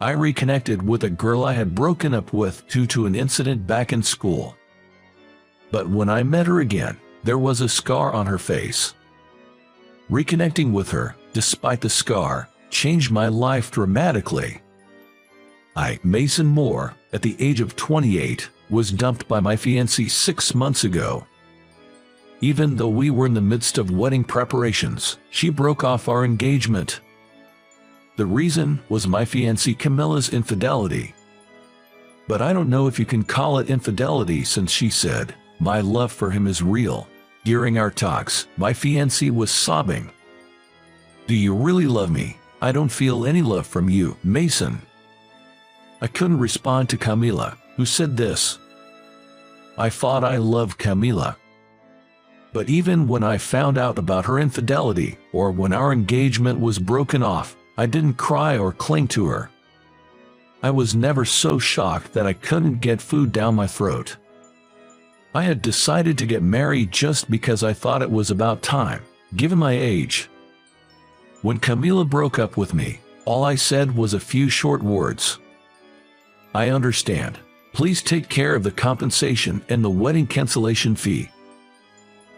I reconnected with a girl I had broken up with due to an incident back in school. But when I met her again, there was a scar on her face. Reconnecting with her, despite the scar, changed my life dramatically. I, Mason Moore, at the age of 28, was dumped by my fiancée 6 months ago. Even though we were in the midst of wedding preparations, she broke off our engagement. The reason was my fiancée Camilla's infidelity. But I don't know if you can call it infidelity, since she said, "My love for him is real." During our talks, my fiancée was sobbing. "Do you really love me? I don't feel any love from you, Mason." I couldn't respond to Camilla, who said this. I thought I loved Camilla. But even when I found out about her infidelity, or when our engagement was broken off, I didn't cry or cling to her. I was never so shocked that I couldn't get food down my throat. I had decided to get married just because I thought it was about time, given my age. When Camilla broke up with me, all I said was a few short words. "I understand. Please take care of the compensation and the wedding cancellation fee."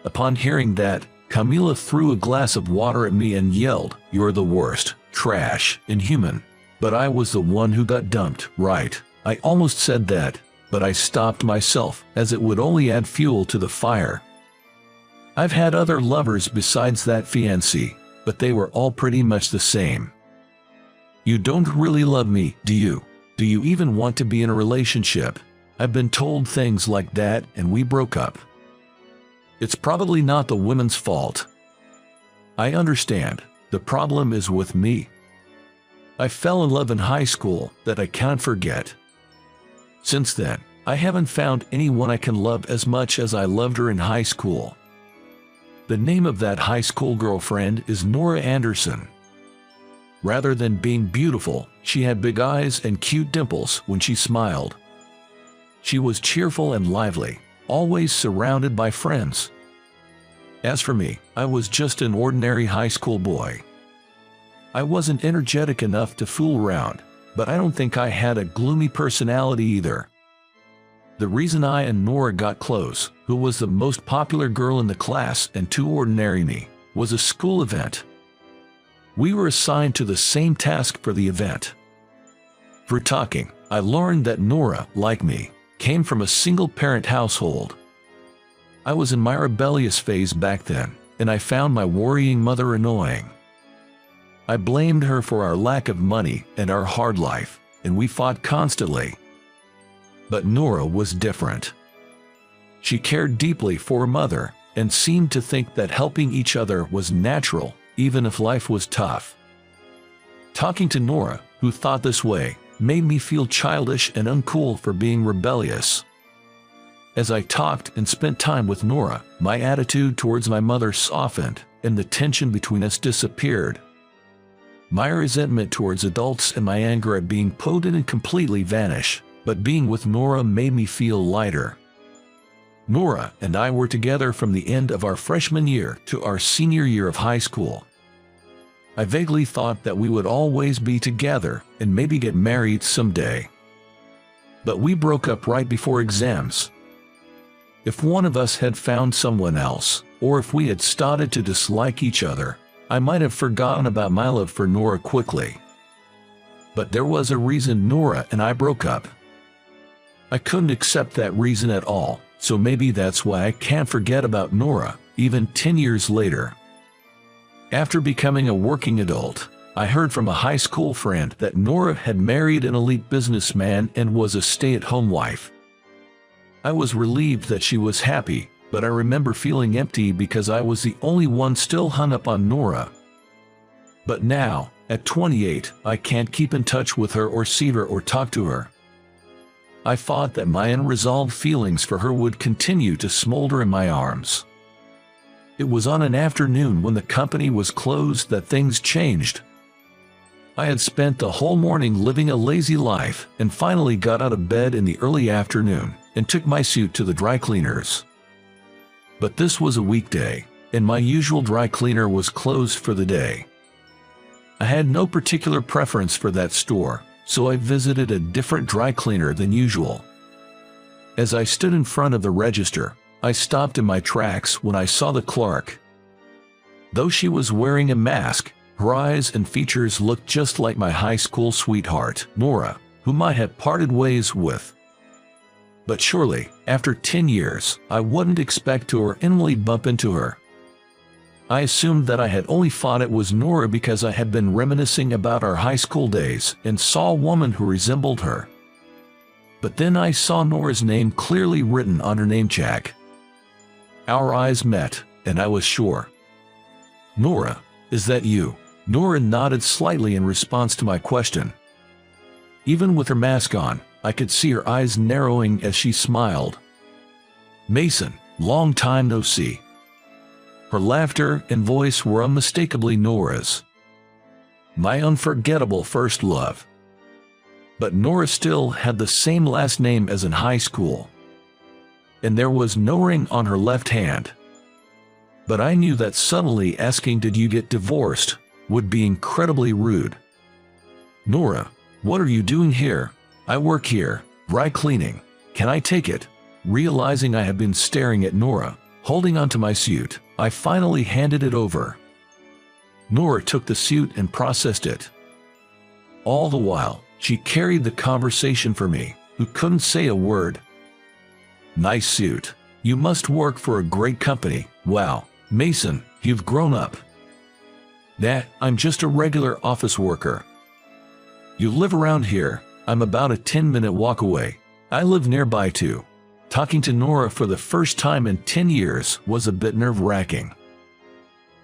Upon hearing that, Camilla threw a glass of water at me and yelled, "You're the worst, trash, inhuman." But I was the one who got dumped, right? I almost said that, but I stopped myself, as it would only add fuel to the fire. I've had other lovers besides that fiancé, but they were all pretty much the same. "You don't really love me, do you? Do you even want to be in a relationship?" I've been told things like that, and we broke up. It's probably not the women's fault. I understand. The problem is with me. I fell in love in high school that I can't forget. Since then, I haven't found anyone I can love as much as I loved her in high school. The name of that high school girlfriend is Nora Anderson. Rather than being beautiful, she had big eyes and cute dimples when she smiled. She was cheerful and lively, always surrounded by friends. As for me, I was just an ordinary high school boy. I wasn't energetic enough to fool around, but I don't think I had a gloomy personality either. The reason I and Nora got close, who was the most popular girl in the class and too ordinary me, was a school event. We were assigned to the same task for the event. For talking, I learned that Nora, like me, came from a single-parent household. I was in my rebellious phase back then, and I found my worrying mother annoying. I blamed her for our lack of money and our hard life, and we fought constantly. But Nora was different. She cared deeply for her mother, and seemed to think that helping each other was natural, even if life was tough. Talking to Nora, who thought this way, made me feel childish and uncool for being rebellious. As I talked and spent time with Nora, my attitude towards my mother softened, and the tension between us disappeared. My resentment towards adults and my anger at being poded completely vanished, but being with Nora made me feel lighter. Nora and I were together from the end of our freshman year to our senior year of high school. I vaguely thought that we would always be together and maybe get married someday. But we broke up right before exams. If one of us had found someone else, or if we had started to dislike each other, I might have forgotten about my love for Nora quickly. But there was a reason Nora and I broke up. I couldn't accept that reason at all, so maybe that's why I can't forget about Nora, even 10 years later. After becoming a working adult, I heard from a high school friend that Nora had married an elite businessman and was a stay-at-home wife. I was relieved that she was happy, but I remember feeling empty because I was the only one still hung up on Nora. But now, at 28, I can't keep in touch with her or see her or talk to her. I thought that my unresolved feelings for her would continue to smolder in my arms. It was on an afternoon when the company was closed that things changed. I had spent the whole morning living a lazy life and finally got out of bed in the early afternoon and took my suit to the dry cleaners. But this was a weekday, and my usual dry cleaner was closed for the day. I had no particular preference for that store, so I visited a different dry cleaner than usual. As I stood in front of the register, I stopped in my tracks when I saw the clerk. Though she was wearing a mask, her eyes and features looked just like my high school sweetheart, Nora, whom I had parted ways with. But surely, after 10 years, I wouldn't expect to or inwardly bump into her. I assumed that I had only thought it was Nora because I had been reminiscing about our high school days and saw a woman who resembled her. But then I saw Nora's name clearly written on her name tag. Our eyes met, and I was sure. "Nora, is that you?" Nora nodded slightly in response to my question. Even with her mask on, I could see her eyes narrowing as she smiled. "Mason, long time no see." Her laughter and voice were unmistakably Nora's. My unforgettable first love. But Nora still had the same last name as in high school. And there was no ring on her left hand. But I knew that subtly asking "Did you get divorced?" would be incredibly rude. "Nora, what are you doing here?" "I work here, dry cleaning. Can I take it?" Realizing I had been staring at Nora, holding onto my suit, I finally handed it over. Nora took the suit and processed it. All the while, she carried the conversation for me, who couldn't say a word. "Nice suit. You must work for a great company. Wow, Mason, you've grown up." "Nah, I'm just a regular office worker." "You live around here?" "I'm about a 10-minute walk away. I live nearby too." Talking to Nora for the first time in 10 years was a bit nerve-wracking.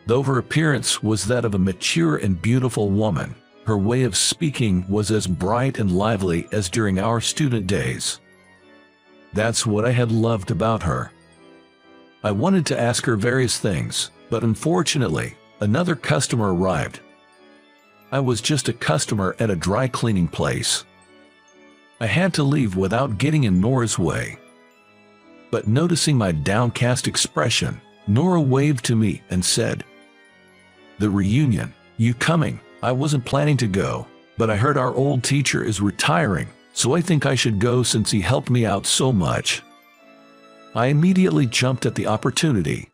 Though her appearance was that of a mature and beautiful woman, her way of speaking was as bright and lively as during our student days. That's what I had loved about her. I wanted to ask her various things, but unfortunately, another customer arrived. I was just a customer at a dry cleaning place. I had to leave without getting in Nora's way. But noticing my downcast expression, Nora waved to me and said, "The reunion, you coming?" I wasn't planning to go, but I heard our old teacher is retiring, so I think I should go since he helped me out so much. I immediately jumped at the opportunity.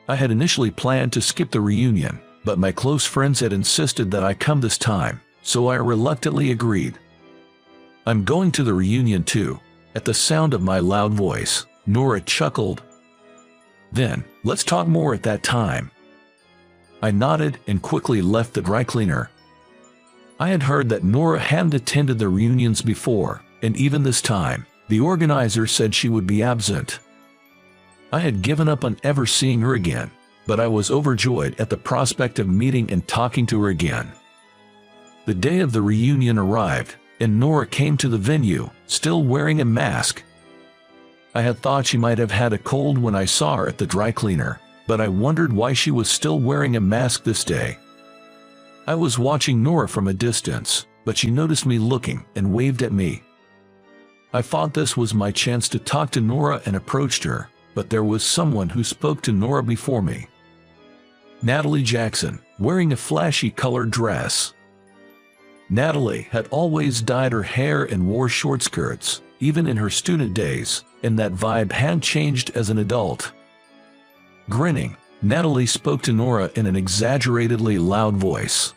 I had initially planned to skip the reunion, but my close friends had insisted that I come this time, so I reluctantly agreed. "I'm going to the reunion too." At the sound of my loud voice, Nora chuckled. "Then, let's talk more at that time." I nodded and quickly left the dry cleaner. I had heard that Nora hadn't attended the reunions before, and even this time, the organizer said she would be absent. I had given up on ever seeing her again, but I was overjoyed at the prospect of meeting and talking to her again. The day of the reunion arrived, and Nora came to the venue, still wearing a mask. I had thought she might have had a cold when I saw her at the dry cleaner, but I wondered why she was still wearing a mask this day. I was watching Nora from a distance, but she noticed me looking and waved at me. I thought this was my chance to talk to Nora and approached her, but there was someone who spoke to Nora before me. Natalie Jackson, wearing a flashy colored dress. Natalie had always dyed her hair and wore short skirts, even in her student days, and that vibe hadn't changed as an adult. Grinning, Natalie spoke to Nora in an exaggeratedly loud voice.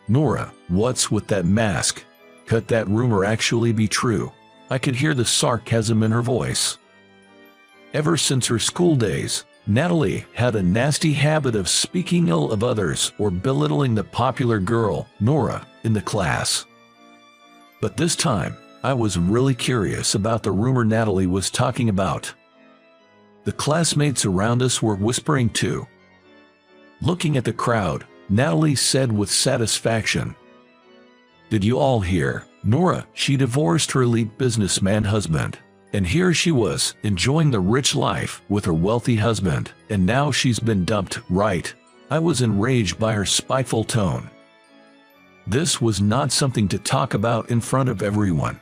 "Nora, what's with that mask? Could that rumor actually be true?" I could hear the sarcasm in her voice. Ever since her school days, Natalie had a nasty habit of speaking ill of others or belittling the popular girl, Nora, in the class. But this time, I was really curious about the rumor Natalie was talking about. The classmates around us were whispering too. Looking at the crowd, Natalie said with satisfaction, "Did you all hear? Nora, she divorced her elite businessman husband. And here she was, enjoying the rich life with her wealthy husband, and now she's been dumped, right?" I was enraged by her spiteful tone. This was not something to talk about in front of everyone.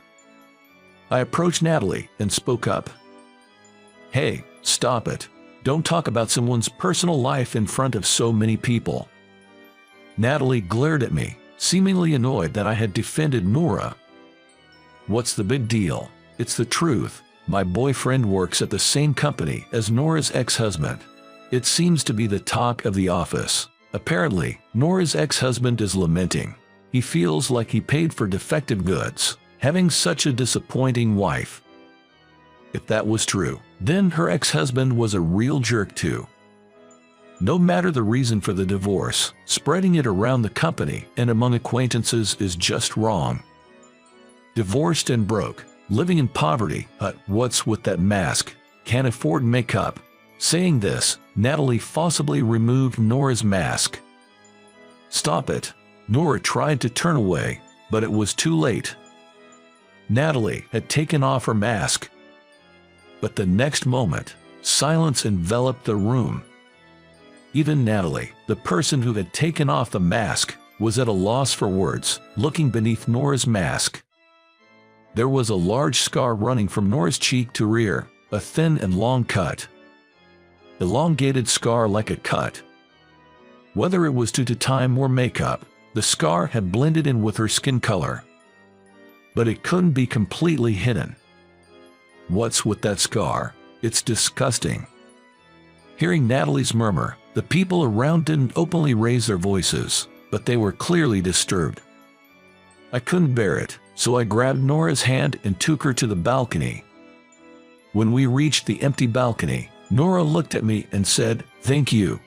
I approached Natalie and spoke up. "Hey, stop it. Don't talk about someone's personal life in front of so many people." Natalie glared at me, seemingly annoyed that I had defended Nora. "What's the big deal? It's the truth. My boyfriend works at the same company as Nora's ex-husband. It seems to be the talk of the office. Apparently, Nora's ex-husband is lamenting. He feels like he paid for defective goods, having such a disappointing wife." If that was true, then her ex-husband was a real jerk too. No matter the reason for the divorce, spreading it around the company and among acquaintances is just wrong. Divorced and broke, living in poverty, what's with that mask? Can't afford makeup. Saying this, Natalie forcibly removed Nora's mask. "Stop it." Nora tried to turn away, but it was too late. Natalie had taken off her mask. But the next moment, silence enveloped the room. Even Natalie, the person who had taken off the mask, was at a loss for words, looking beneath Nora's mask. There was a large scar running from Nora's cheek to rear, a thin and long cut. Elongated scar like a cut. Whether it was due to time or makeup, the scar had blended in with her skin color. But it couldn't be completely hidden. "What's with that scar? It's disgusting." Hearing Natalie's murmur, the people around didn't openly raise their voices, but they were clearly disturbed. I couldn't bear it, so I grabbed Nora's hand and took her to the balcony. When we reached the empty balcony, Nora looked at me and said, "Thank you."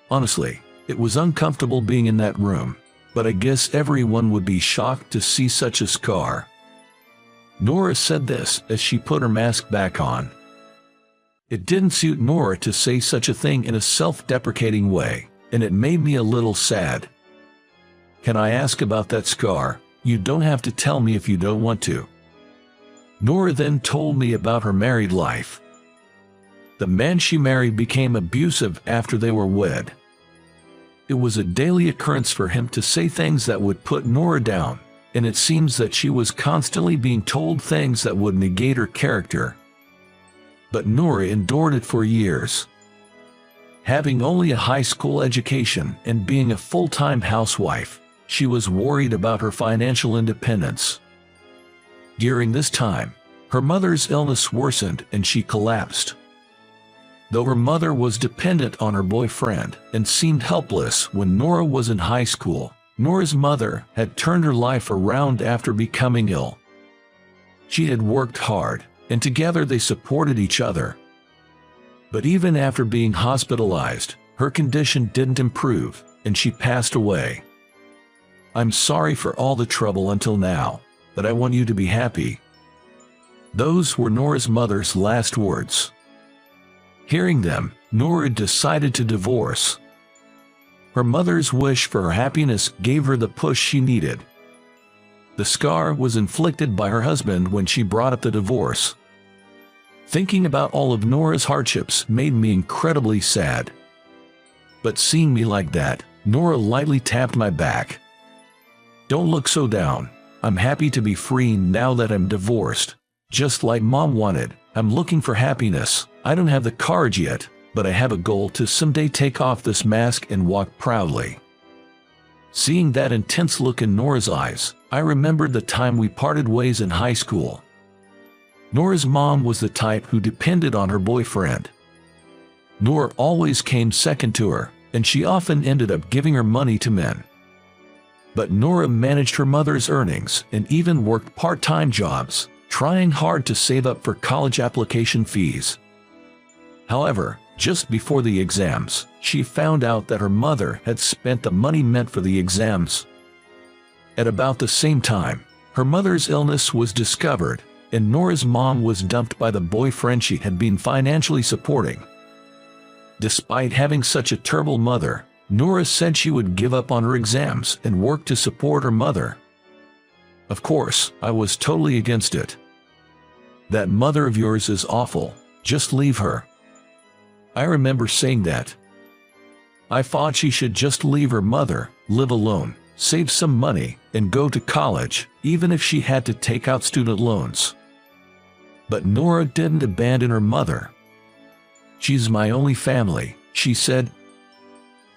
Honestly, it was uncomfortable being in that room, but I guess everyone would be shocked to see such a scar. Nora said this as she put her mask back on. It didn't suit Nora to say such a thing in a self-deprecating way, and it made me a little sad. "Can I ask about that scar? You don't have to tell me if you don't want to." Nora then told me about her married life. The man she married became abusive after they were wed. It was a daily occurrence for him to say things that would put Nora down, and it seems that she was constantly being told things that would negate her character. But Nora endured it for years. Having only a high school education and being a full-time housewife, she was worried about her financial independence. During this time, her mother's illness worsened and she collapsed. Though her mother was dependent on her boyfriend and seemed helpless when Nora was in high school, Nora's mother had turned her life around after becoming ill. She had worked hard, and together they supported each other. But even after being hospitalized, her condition didn't improve, and she passed away. "I'm sorry for all the trouble until now, but I want you to be happy." Those were Nora's mother's last words. Hearing them, Nora decided to divorce. Her mother's wish for her happiness gave her the push she needed. The scar was inflicted by her husband when she brought up the divorce. Thinking about all of Nora's hardships made me incredibly sad. But seeing me like that, Nora lightly tapped my back. "Don't look so down. I'm happy to be free now that I'm divorced. Just like Mom wanted, I'm looking for happiness. I don't have the courage yet, but I have a goal to someday take off this mask and walk proudly." Seeing that intense look in Nora's eyes, I remembered the time we parted ways in high school. Nora's mom was the type who depended on her boyfriend. Nora always came second to her, and she often ended up giving her money to men. But Nora managed her mother's earnings and even worked part-time jobs, trying hard to save up for college application fees. However, just before the exams, she found out that her mother had spent the money meant for the exams. At about the same time, her mother's illness was discovered, and Nora's mom was dumped by the boyfriend she had been financially supporting. Despite having such a terrible mother, Nora said she would give up on her exams and work to support her mother. Of course, I was totally against it. "That mother of yours is awful. Just leave her." I remember saying that. I thought she should just leave her mother, live alone, save some money, and go to college, even if she had to take out student loans. But Nora didn't abandon her mother. "She's my only family," she said.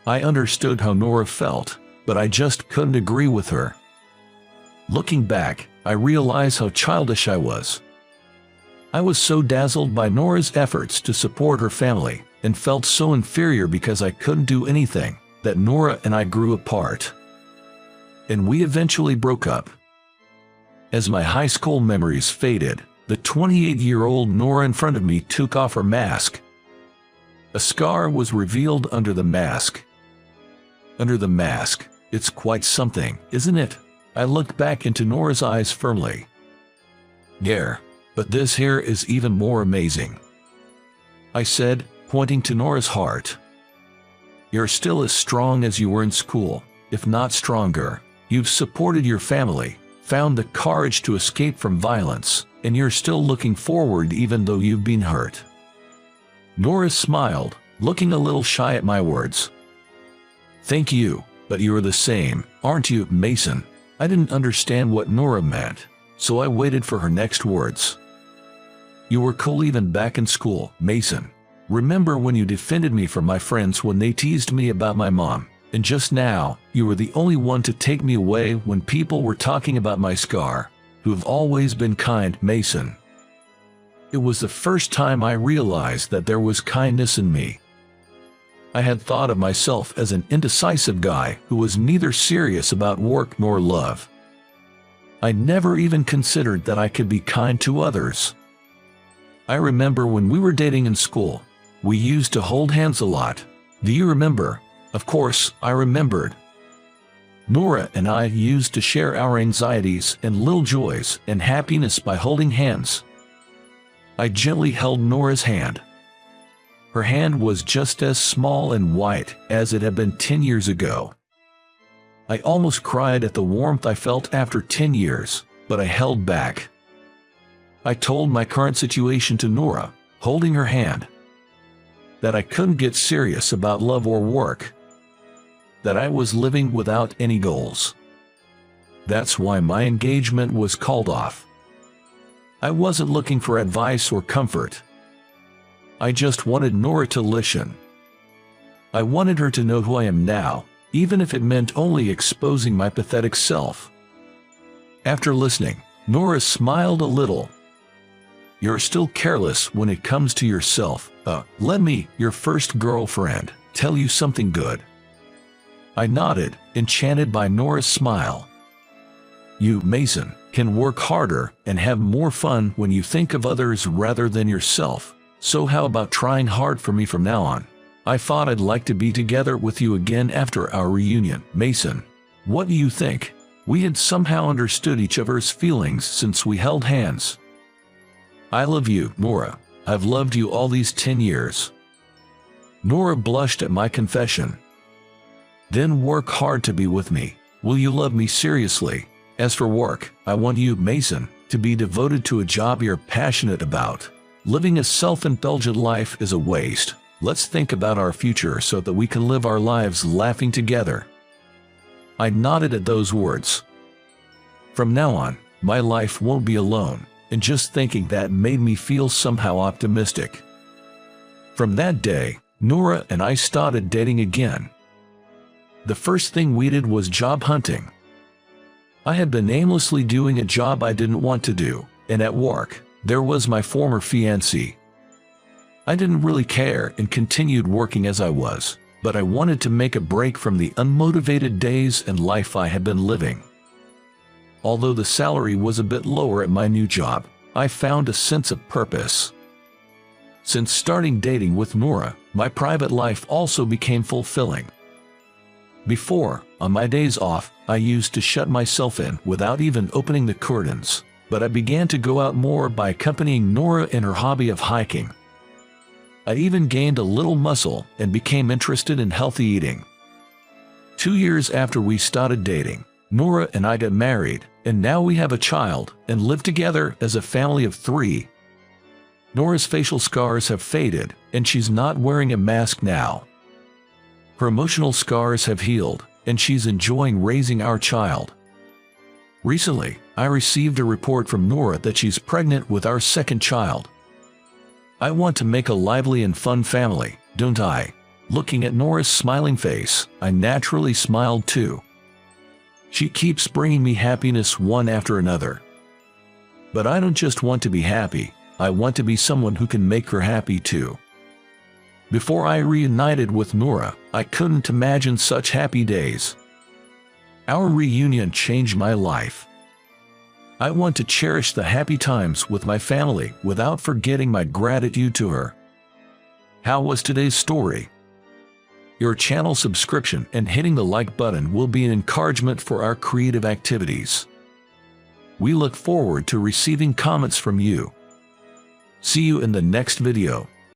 I understood how Nora felt, but I just couldn't agree with her. Looking back, I realize how childish I was. I was so dazzled by Nora's efforts to support her family, and felt so inferior because I couldn't do anything, that Nora and I grew apart. And we eventually broke up. As my high school memories faded, the 28-year-old Nora in front of me took off her mask. A scar was revealed under the mask. Under the mask, it's quite something, isn't it? I looked back into Nora's eyes firmly. Yeah, but this here is even more amazing, I said, pointing to Nora's heart. You're still as strong as you were in school, if not stronger. You've supported your family, found the courage to escape from violence, and you're still looking forward even though you've been hurt. Nora smiled, looking a little shy at my words. Thank you, but you're the same, aren't you, Mason? I didn't understand what Nora meant, so I waited for her next words. You were cool even back in school, Mason. Remember when you defended me from my friends when they teased me about my mom? And just now, you were the only one to take me away when people were talking about my scar. You have always been kind, Mason. It was the first time I realized that there was kindness in me. I had thought of myself as an indecisive guy who was neither serious about work nor love. I never even considered that I could be kind to others. I remember when we were dating in school, we used to hold hands a lot. Do you remember? Of course, I remembered. Nora and I used to share our anxieties and little joys and happiness by holding hands. I gently held Nora's hand. Her hand was just as small and white as it had been 10 years ago. I almost cried at the warmth I felt after 10 years, but I held back. I told my current situation to Nora, holding her hand, that I couldn't get serious about love or work, that I was living without any goals. That's why my engagement was called off. I wasn't looking for advice or comfort. I just wanted Nora to listen. I wanted her to know who I am now, even if it meant only exposing my pathetic self. After listening, Nora smiled a little. You're still careless when it comes to yourself. Let me, your first girlfriend, tell you something good. I nodded, enchanted by Nora's smile. You, Mason, can work harder and have more fun when you think of others rather than yourself. So how about trying hard for me from now on? I thought I'd like to be together with you again after our reunion, Mason. What do you think? We had somehow understood each other's feelings since we held hands. I love you, Nora. I've loved you all these 10 years. Nora blushed at my confession. Then work hard to be with me. Will you love me seriously? As for work, I want you, Mason, to be devoted to a job you're passionate about. Living a self-indulgent life is a waste. Let's think about our future so that we can live our lives laughing together. I nodded at those words. From now on, my life won't be alone, and just thinking that made me feel somehow optimistic. From that day, Nora and I started dating again. The first thing we did was job hunting. I had been aimlessly doing a job I didn't want to do, and at work, there was my former fiancée. I didn't really care and continued working as I was, but I wanted to make a break from the unmotivated days and life I had been living. Although the salary was a bit lower at my new job, I found a sense of purpose. Since starting dating with Nora, my private life also became fulfilling. Before, on my days off, I used to shut myself in without even opening the curtains, but I began to go out more by accompanying Nora in her hobby of hiking. I even gained a little muscle and became interested in healthy eating. 2 years after we started dating, Nora and I got married, and now we have a child and live together as a family of 3. Nora's facial scars have faded, and she's not wearing a mask now. Her emotional scars have healed, and she's enjoying raising our child. Recently, I received a report from Nora that she's pregnant with our second child. I want to make a lively and fun family, don't I? Looking at Nora's smiling face, I naturally smiled too. She keeps bringing me happiness one after another. But I don't just want to be happy, I want to be someone who can make her happy too. Before I reunited with Nora, I couldn't imagine such happy days. Our reunion changed my life. I want to cherish the happy times with my family without forgetting my gratitude to her. How was today's story? Your channel subscription and hitting the like button will be an encouragement for our creative activities. We look forward to receiving comments from you. See you in the next video.